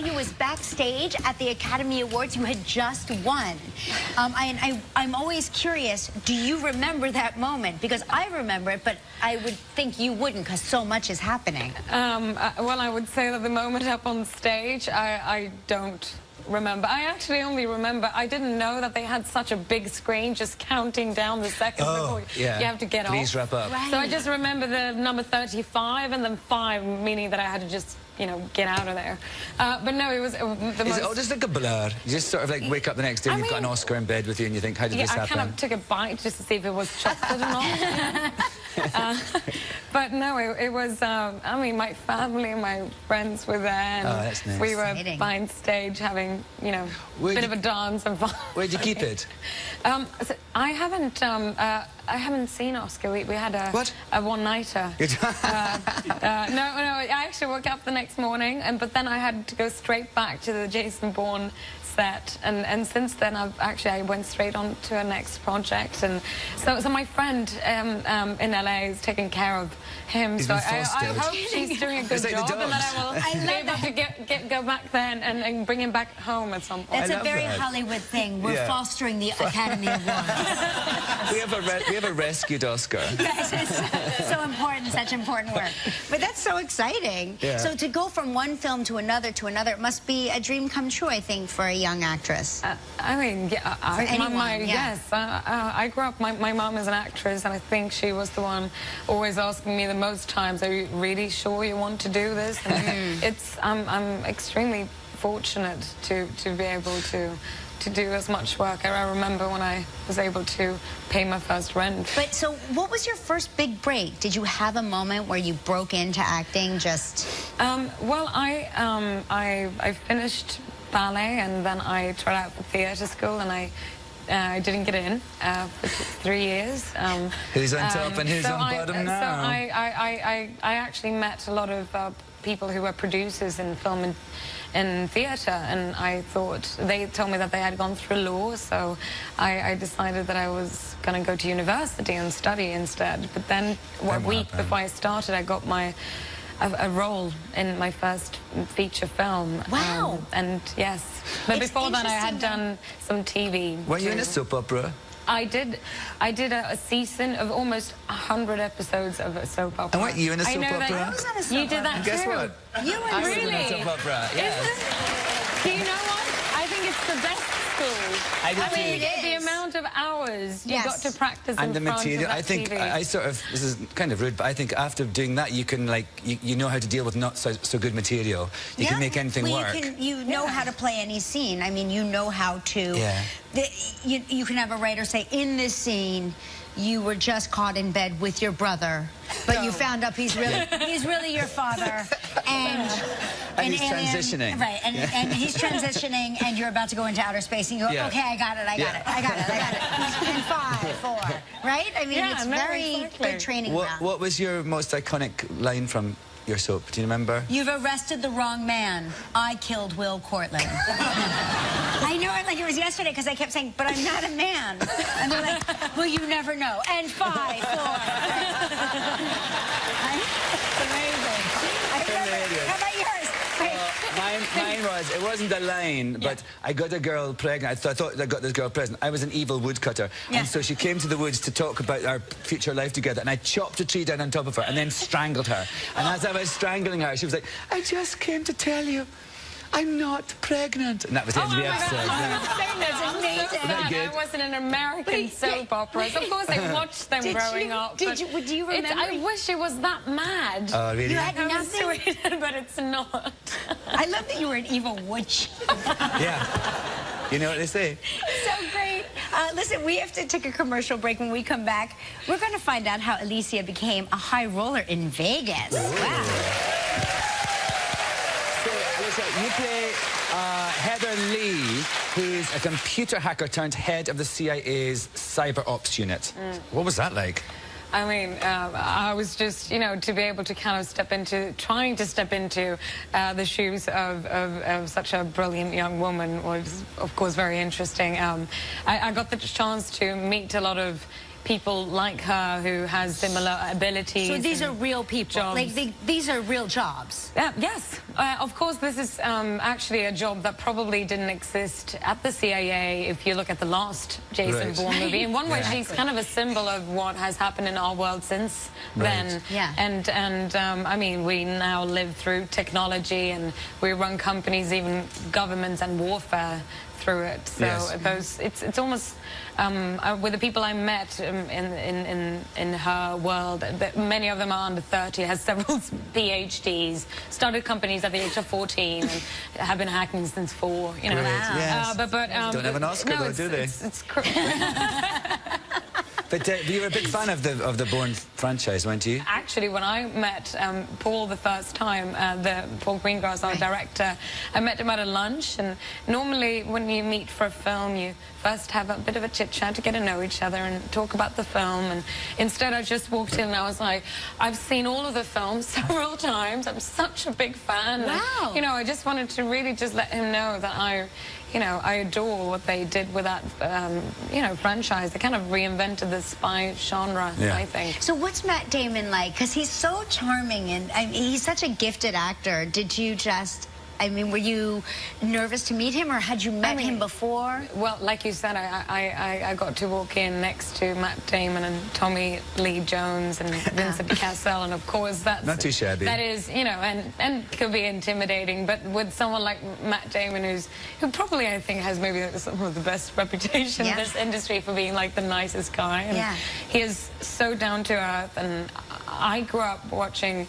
you was backstage at the Academy Awards. You had just won. I'm always curious, do you remember that moment? Because I remember it, but I would think you wouldn't because so much is happening. Well, I would say that the moment up on stage, I don't remember. I actually only remember I didn't know that they had such a big screen just counting down the seconds before you have to get off. Please wrap up. Right. So I just remember the number 35 and then 5, meaning that I had to just, you know, get out of there. But no, it was the most... Is it all just like a blur? You just sort of like wake up the next day and you've got an Oscar in bed with you and you think, how did this happen? I kind of took a bite just to see if it was chocolate or not. But no, it was, I mean, my family and my friends were there. And that's nice. We were behind stage having, you know, a bit of a dance and fun. Where'd you keep it? So I haven't seen Oscar. We had a one-nighter. No, I actually woke up the next morning, but then I had to go straight back to the Jason Bourne set, and since then I went straight on to our next project, and so my friend in LA is taking care of him. So I hope she's doing a good job, and that I will be able to go back then and bring him back home at some point. That's a very Hollywood thing. We're fostering the Academy Awards. we have a rescued Oscar. Yes, it's so important, such important work. But that's so exciting. Yeah. So to go from one film to another, it must be a dream come true, I think, for a young actress. I mean, yeah, yes. I grew up, my mom is an actress, and I think she was the one always asking me the most times, are you really sure you want to do this? And I'm extremely fortunate to be able to do as much work. I remember when I was able to pay my first rent. But so what was your first big break? Did you have a moment where you broke into acting just... Well, I finished ballet, and then I tried out for theatre school, and I didn't get in for 3 years. Who's on top and who's on bottom now? So I actually met a lot of people who were producers in film and theatre, and I thought, they told me that they had gone through law, so I decided that I was going to go to university and study instead. But then a week before I started, I got a role in my first feature film. Wow. And yes, but before that I had done some TV. Were you in a soap opera? I did a season of almost 100 episodes of a soap opera. And weren't you in a soap opera? I was in a soap You did that opera. Guess too. what? You were I was really? in a soap opera, yes. Do you know what? I think it's the best school. I mean, the amount of hours you got to practice and in the front material. of that I think TV. I sort of, this is kind of rude, but I think after doing that, you can like you know how to deal with not so good material. You can make anything work. You know how to play any scene. I mean, you know how to. Yeah. You can have a writer say, in this scene, you were just caught in bed with your brother, but you found out he's really your father, and he's transitioning. Right, and he's transitioning, and you're about to go into outer space, and you go, okay, I got it. And 5, 4, right? I mean, it's very good training ground. What was your most iconic line from your soap? Do you remember? You've arrested the wrong man. I killed Will Cortland. I know it like it was yesterday because I kept saying, but I'm not a man. And they're like, well, you never know. And 5, 4. It's amazing. How about yours? Mine was, it wasn't a line, but I got a girl pregnant. I thought I got this girl pregnant. I was an evil woodcutter. And so she came to the woods to talk about our future life together, and I chopped a tree down on top of her and then strangled her. And as I was strangling her, she was like, I just came to tell you, I'm not pregnant. And that was the end of the episode. That's amazing. I wasn't an American soap operas. Of course, I watched them growing up. Do you remember? I wish it was that mad. Oh, really? You had nothing? But it's not. I love that you were an evil witch. Yeah. You know what they say? So great. Listen, we have to take a commercial break. When we come back, we're going to find out how Alicia became a high roller in Vegas. Wow. So, you play Heather Lee, who's a computer hacker turned head of the CIA's cyber ops unit. What was that like? I mean, I was just, you know, to be able to kind of trying to step into the shoes of such a brilliant young woman was, of course, very interesting. I got the chance to meet a lot of people like her who has similar abilities. So these are real people. Jobs. Like these are real jobs. Yes, of course. This is actually a job that probably didn't exist at the CIA. If you look at the last Jason Bourne movie, in one way, she's kind of a symbol of what has happened in our world since then. Yeah. And I mean, we now live through technology, and we run companies, even governments, and warfare through it. So it's almost with the people I met in her world, many of them are under 30, has several PhDs, started companies at the age of 14, and have been hacking since 4. You know, Yes. but don't have an Oscar though, do they? But you were a big fan of the Bourne franchise, weren't you? Actually, when I met Paul the first time, Paul Greengrass, our director, I met him at a lunch, and normally when you meet for a film, you first have a bit of a chit-chat to get to know each other and talk about the film, and instead I just walked in and I was like, I've seen all of the films several times, I'm such a big fan. Wow. And, you know, I just wanted to really just let him know that I adore what they did with that, franchise. They kind of reinvented the spy genre, I think. So what's Matt Damon like? Because he's so charming, and he's such a gifted actor. Did you just... I mean, were you nervous to meet him, or had you met him before? Well, like you said, I got to walk in next to Matt Damon and Tommy Lee Jones and Vincent Cassel, and of course that's... Not too shabby. That is, and could be intimidating, but with someone like Matt Damon, who probably, I think, has maybe some of the best reputation in this industry for being, like, the nicest guy. And he is so down to earth, and I grew up watching...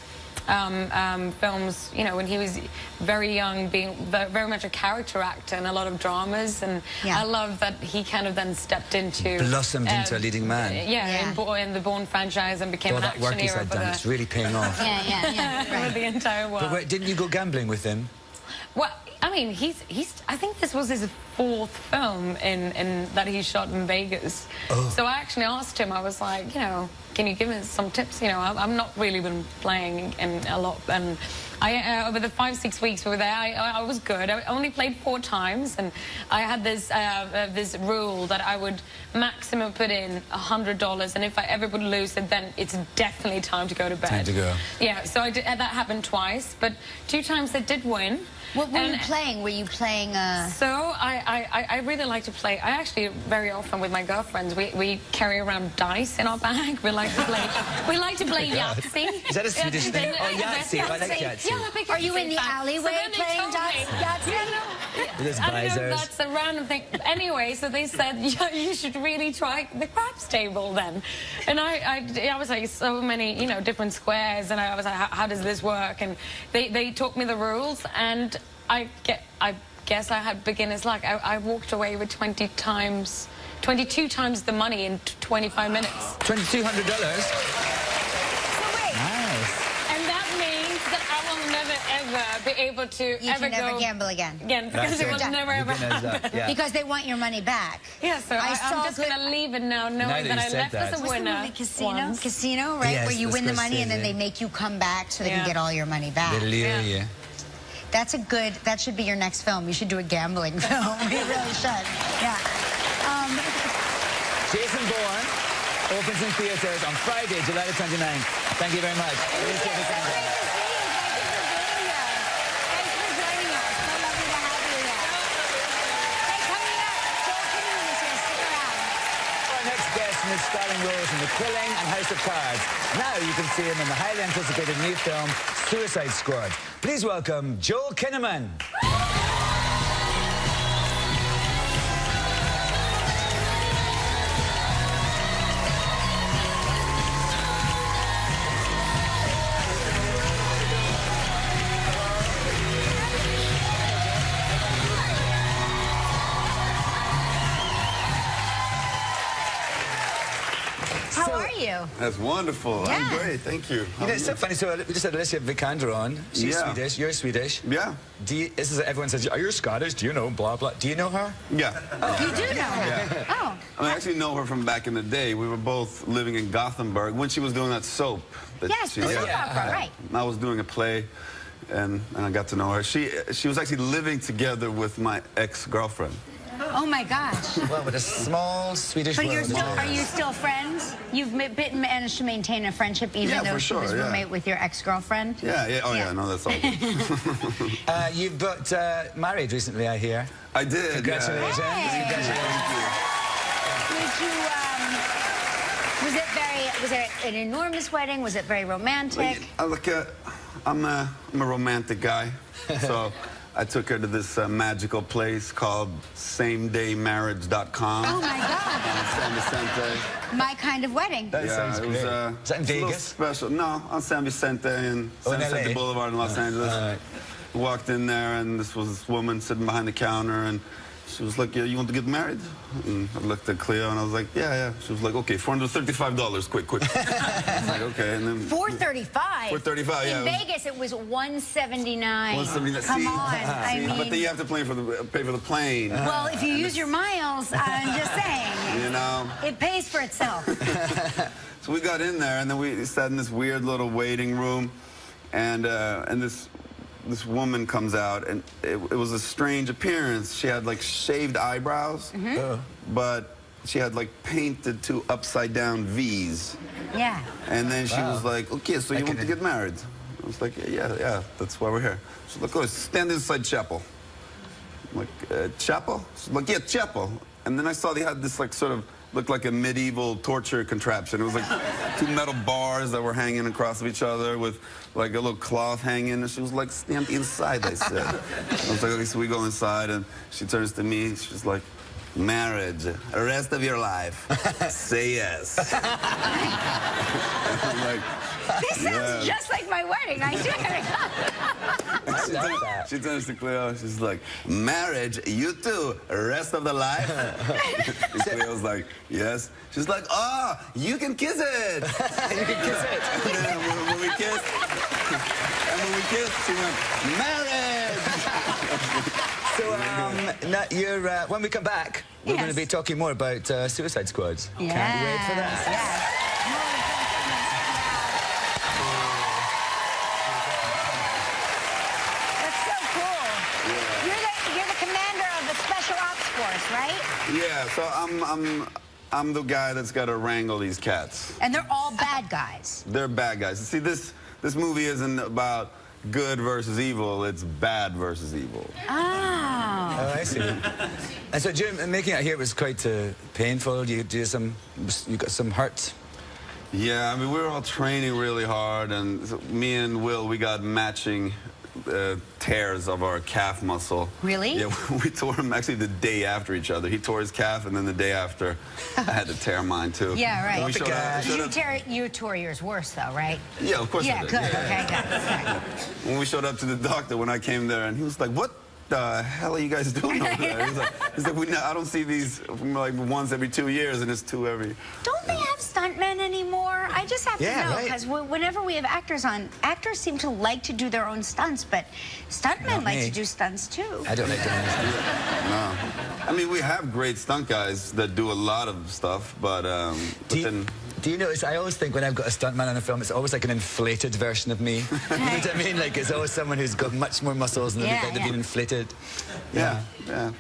films, when he was very young, being very much a character actor in a lot of dramas, and I love that he kind of then stepped into... Blossomed into a leading man. In the Bourne franchise, and became an action hero. All that work he's had done, it's really paying off. For the entire world. But wait, didn't you go gambling with him? Well, I mean, I think this was his 4th film that he shot in Vegas. So I actually asked him, I was like, can you give me some tips? I've not really been playing a lot, and over the 5-6 weeks we were there, I was good. I only played 4 times, and I had this rule that I would maximum put in $100, and if I ever would lose it, then it's definitely time to go to bed. Time to go. Yeah, so that happened twice, but 2 times I did win. What were you playing? Were you playing So I really like to play. I actually very often with my girlfriends we carry around dice in our bag. We like to play Yahtzee. Is that a Swedish thing? Oh, Yahtzee. I like Yahtzee. Yeah, are you in the alleyway playing Yahtzee? I don't know, that's a random thing. Anyway, so they said, you should really try the craps table then. And I was like, so many, different squares, and I was like, how does this work? And they taught me the rules, and I guess I had beginner's luck. I walked away with 22 times the money in 25 minutes. $2,200? Nice. And that means that I will never, ever be able to You can never gamble again. Because it will never, ever happen. Because they want your money back. Yeah, so I'm just going to leave it now, knowing that I left as a winner. Casino, right? Yes, where you win the money, Scorsese. and then they make you come back so they can get all your money back. They lure you. That should be your next film. You should do a gambling film. You really should. Yeah. Jason Bourne opens in theaters on Friday, July the 29th. Thank you very much. Alicia Vikander. Thanks for joining us. So lovely to have you here. Hey, coming up, Joel Kinnaman is here. Stick around. Our next guest in his starring roles in The Killing and House of Cards. Now you can see him in the highly anticipated new film, Suicide Squad. Please welcome Joel Kinnaman. How are you? That's wonderful. Yeah. I'm great, thank you. It's so funny. So we just had Alicia Vikander on. She's Swedish. You're Swedish. Yeah. Everyone says, "Are you Scottish? Do you know blah blah?" Do you know her? Yeah. You do know her? Yeah. Oh. I actually know her from back in the day. We were both living in Gothenburg when she was doing that soap. Yes, the soap opera, right. I was doing a play, and I got to know her. She was actually living together with my ex-girlfriend. Oh my gosh. Well, with a small Swedish But world. are you still friends? You've managed to maintain a friendship even though she was roommate with your ex-girlfriend? Yeah. Oh, yeah. No, that's all. You got married recently, I hear. I did. Congratulations. Hey. Congratulations. Was it an enormous wedding? Was it very romantic? I'm a romantic guy, so I took her to this magical place called SameDayMarriage.com. Oh my God! San Vicente. My kind of wedding. That sounds great. Is that in Vegas? Special. No, on San Vicente and San Vicente Boulevard in Los Angeles. Walked in there, and this woman sitting behind the counter, and she was like, "Yeah, you want to get married?" And I looked at Cleo, and I was like, "Yeah." She was like, "Okay, $435, quick." I was like, "Okay," and then $435. $435, yeah. In Vegas, it was $179. $179. Come on, I mean. But then you have to pay for the plane. Well, if you use your miles, I'm just saying. You know. It pays for itself. So we got in there, and then we sat in this weird little waiting room, and this woman comes out, and it was a strange appearance. She had like shaved eyebrows, but she had like painted two upside down V's. Yeah. And then she was like, "Okay, so you want to get married?" I was like, "Yeah, that's why we're here." She's like, "Oh, stand inside chapel." I'm like, "Chapel?" She's like, "Yeah, chapel." And then I saw they had this like sort of looked like a medieval torture contraption. It was like two metal bars that were hanging across of each other with like a little cloth hanging. And she was like, "Stand inside," I said. I was like, "Okay," so we go inside, and she turns to me. She's like, "Marriage, the rest of your life, say yes." I'm like, This sounds just like my wedding. I swear. She turns to Cleo. She's like, "Marriage, you too, rest of the life." Cleo's like, "Yes." She's like, "Oh, you can kiss it." You can kiss it. And then when we kissed, she went, "Marriage." So, when we come back, we're going to be talking more about Suicide Squads. Yes. Can't wait for that. Yes. That's so cool. Yeah. You're the commander of the Special Ops Force, right? Yeah. So I'm the guy that's got to wrangle these cats. And they're all bad guys. They're bad guys. See, this movie isn't about good versus evil. It's bad versus evil. Oh, I see. And so, Jim, making it here was quite painful. You got some hurt. Yeah, I mean, we were all training really hard, and so me and Will, we got matching tears of our calf muscle. Really? Yeah, we tore them actually the day after each other. He tore his calf, and then the day after, I had to tear mine too. Yeah, right. You tore yours worse, though, right? Yeah, of course I did. Good. Okay, good. When we showed up to the doctor, when I came there, and he was like, "What the hell are you guys doing over there?" He's like I don't see these like once every 2 years, and it's two every. Don't they have stuntmen anymore? I just have to know, because whenever we have actors on, actors seem to like to do their own stunts, but stuntmen like to do stunts too. I don't like doing this. No. I mean, we have great stunt guys that do a lot of stuff, but do you notice, I always think when I've got a stuntman on a film, it's always like an inflated version of me. You know what I mean? Like, it's always someone who's got much more muscles and they've been inflated. Yeah.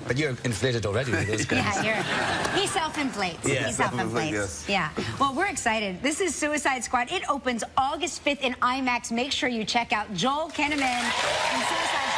But you're inflated already with those guys. He self-inflates. Yeah. He self-inflates. Yes. Yeah. Well, we're excited. This is Suicide Squad. It opens August 5th in IMAX. Make sure you check out Joel Kinnaman in Suicide